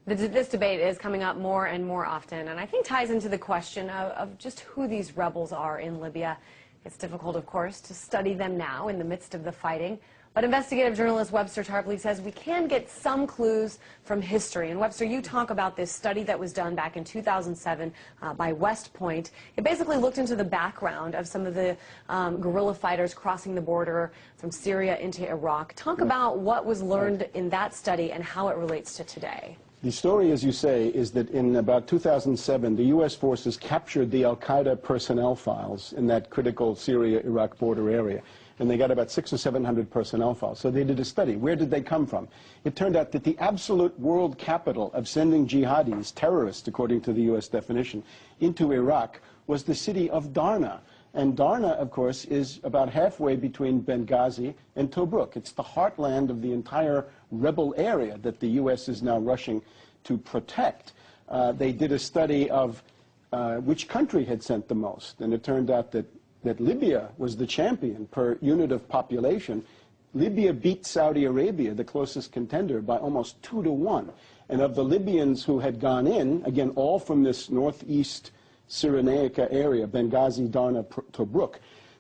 This debate is coming up more and more often, and I think ties into the question of just who these rebels are in Libya. It's difficult, of course, to study them now in the midst of the fighting, but investigative journalist Webster Tarpley says we can get some clues from history. And Webster, you talk about this study that was done back in 2007 by West Point. It basically looked into the background of some of the guerrilla fighters crossing the border from Syria into Iraq. Talk about what was learned in that study and how it relates to today. The story, as you say, is that in about 2007, the U.S. forces captured the al-Qaeda personnel files in that critical Syria-Iraq border area. And they got about 600 or 700 personnel files. So they did a study. Where did they come from? It turned out that the absolute world capital of sending jihadis, terrorists, according to the U.S. definition, into Iraq was the city of Darna. And Darna, of course, is about halfway between Benghazi and Tobruk. It's the heartland of the entire rebel area that the U.S. is now rushing to protect. They did a study of which country had sent the most, and it turned out that Libya was the champion per unit of population. Libya beat Saudi Arabia, the closest contender, by almost 2 to 1. And of the Libyans who had gone in, again, all from this northeast Cyrenaica area, Benghazi, Darna, Tobruk,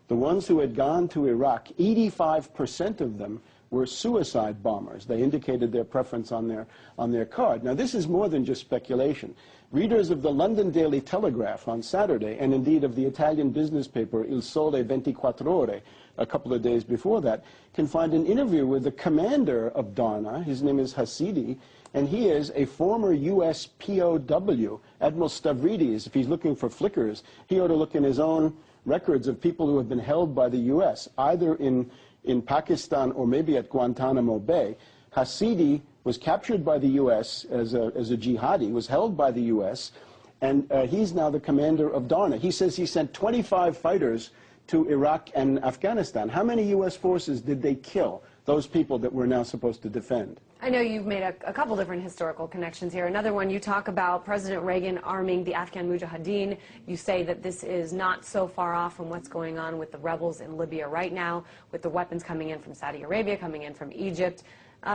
the ones who had gone to Iraq, 85% of them were suicide bombers. They indicated their preference on their card. Now, this is more than just speculation. Readers of the London Daily Telegraph on Saturday, and indeed of the Italian business paper Il Sole 24 Ore, a couple of days before that, can find an interview with the commander of Darna. His name is Hasidi, and he is a former U.S. POW, Admiral Stavridis. If he's looking for flickers, he ought to look in his own records of people who have been held by the U.S., either in Pakistan or maybe at Guantanamo Bay. Hasidi was captured by the U.S. as a jihadi, was held by the U.S., and he's now the commander of Darna. He says he sent 25 fighters to Iraq and Afghanistan. How many U.S. forces did they kill, those people that we're now supposed to defend? I know you've made a couple different historical connections here. Another one, you talk about President Reagan arming the Afghan Mujahideen. You say that this is not so far off from what's going on with the rebels in Libya right now, with the weapons coming in from Saudi Arabia, coming in from Egypt.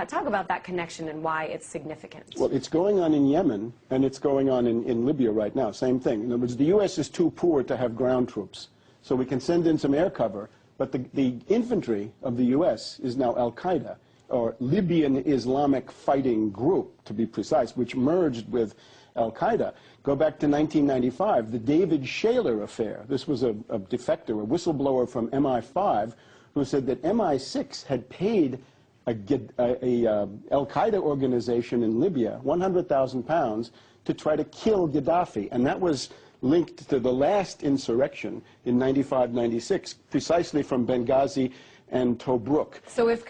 Talk about that connection and why it's significant. Well, it's going on in Yemen, and it's going on in Libya right now. Same thing. In other words, the U.S. is too poor to have ground troops. So we can send in some air cover, but the infantry of the U.S. is now al-Qaeda, or Libyan Islamic Fighting Group, to be precise, which merged with al-Qaeda. Go back to 1995, the David Shaler affair. This was a defector, a whistleblower from MI5, who said that MI6 had paid a al-Qaeda organization in Libya 100,000 pounds to try to kill Gaddafi. And that was linked to the last insurrection in 95-96, precisely from Benghazi and Tobruk. So if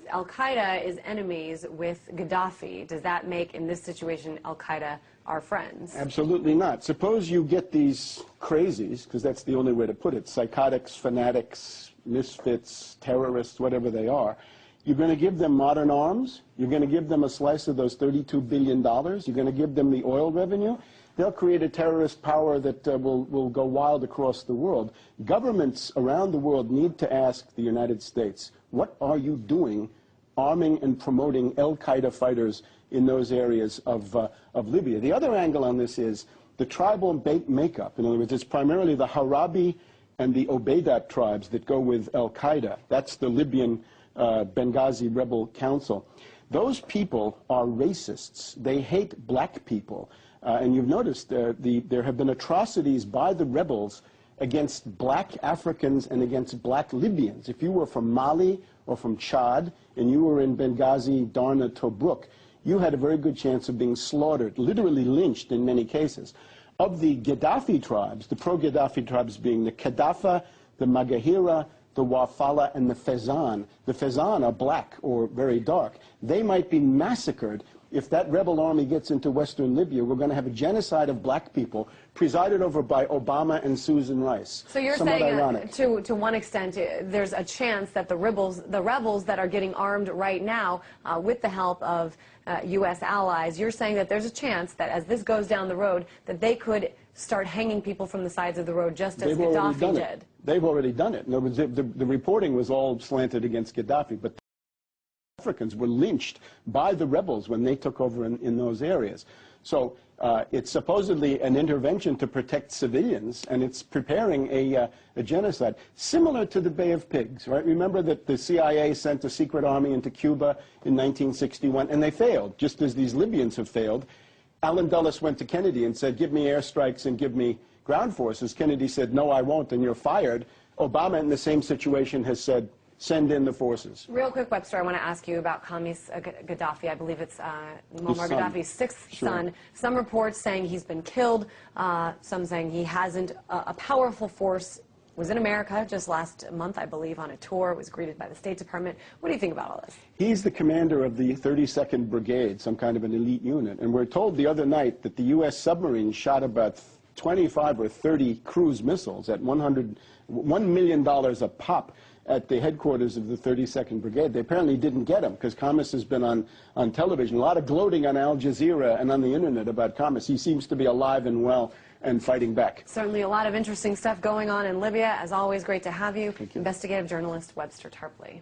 al-Qaeda is enemies with Gaddafi, does that make, in this situation, al-Qaeda our friends? Absolutely not. Suppose you get these crazies, because that's the only way to put it, psychotics, fanatics, misfits, terrorists, whatever they are. You're going to give them modern arms. You're going to give them a slice of those $32 billion. You're going to give them the oil revenue. They'll create a terrorist power that will go wild across the world. Governments around the world need to ask the United States, what are you doing arming and promoting al-Qaeda fighters in those areas of Libya? The other angle on this is the tribal makeup. In other words, it's primarily the Harabi and the Obeidat tribes that go with al-Qaeda. That's the Libyan Benghazi Rebel Council. Those people are racists. They hate black people. And you've noticed there have been atrocities by the rebels against black Africans and against black Libyans. If you were from Mali or from Chad and you were in Benghazi, Darna, Tobruk, you had a very good chance of being slaughtered, literally lynched in many cases. Of the Gaddafi tribes, the pro-Gaddafi tribes being the Kaddafa, the Magahira, the Wafala, and the Fezan. The Fezan are black or very dark. They might be massacred. If that rebel army gets into western Libya, we're going to have a genocide of black people presided over by Obama and Susan Rice. So you're saying, to one extent, there's a chance that the rebels that are getting armed right now with the help of U.S. allies, you're saying that there's a chance that as this goes down the road, that they could start hanging people from the sides of the road just as Gaddafi did. They've already done it. In other words, the reporting was all slanted against Gaddafi, but Africans were lynched by the rebels when they took over in those areas. So it's supposedly an intervention to protect civilians, and it's preparing a genocide, similar to the Bay of Pigs, right? Remember that the CIA sent a secret army into Cuba in 1961, and they failed, just as these Libyans have failed. Allen Dulles went to Kennedy and said, give me airstrikes and give me ground forces. Kennedy said, no, I won't, and you're fired. Obama, in the same situation, has said, send in the forces. Real quick, Webster, I want to ask you about Qamis Gaddafi. I believe it's Muammar Gaddafi's sixth son. Some reports saying he's been killed, some saying he hasn't. A powerful force was in America just last month, I believe, on a tour. It was greeted by the State Department. What do you think about all this? He's the commander of the 32nd Brigade, some kind of an elite unit. And we're told the other night that the U.S. submarines shot about 25 or 30 cruise missiles at $1 million a pop at the headquarters of the 32nd Brigade. They apparently didn't get him because Qamis has been on television. A lot of gloating on Al Jazeera and on the internet about Qamis. He seems to be alive and well and fighting back. Certainly a lot of interesting stuff going on in Libya. As always, great to have you. Thank you. Investigative journalist Webster Tarpley.